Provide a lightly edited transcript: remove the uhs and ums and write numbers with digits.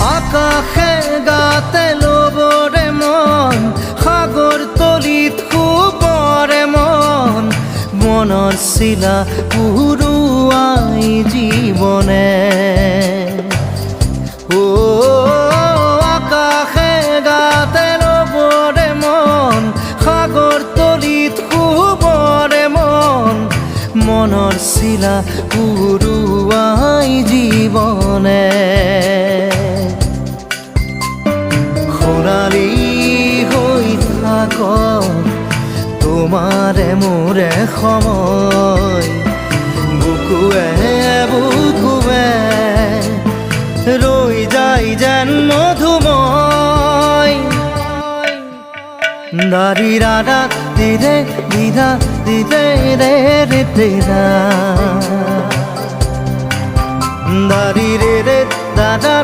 আকাশে গাতে লবৰে মন সাগৰ তলিত শুবৰে মন মনৰ চিলা উৰুৱাই জীৱনে আকাশে গাতে লবৰে মন সাগৰ তলিত শুবৰে মন মনৰ চিলা উৰুৱাই জীৱনে সোণালী হৈ থাকক তোমাৰে মোৰে সময় বুকুৱে বুকুৱে ৰৈ যায় যেন মধুময় দাৰি ৰাধা দিদে দিদা দিদে ৰে ৰে দিদা দাৰি ৰে ৰে দাদা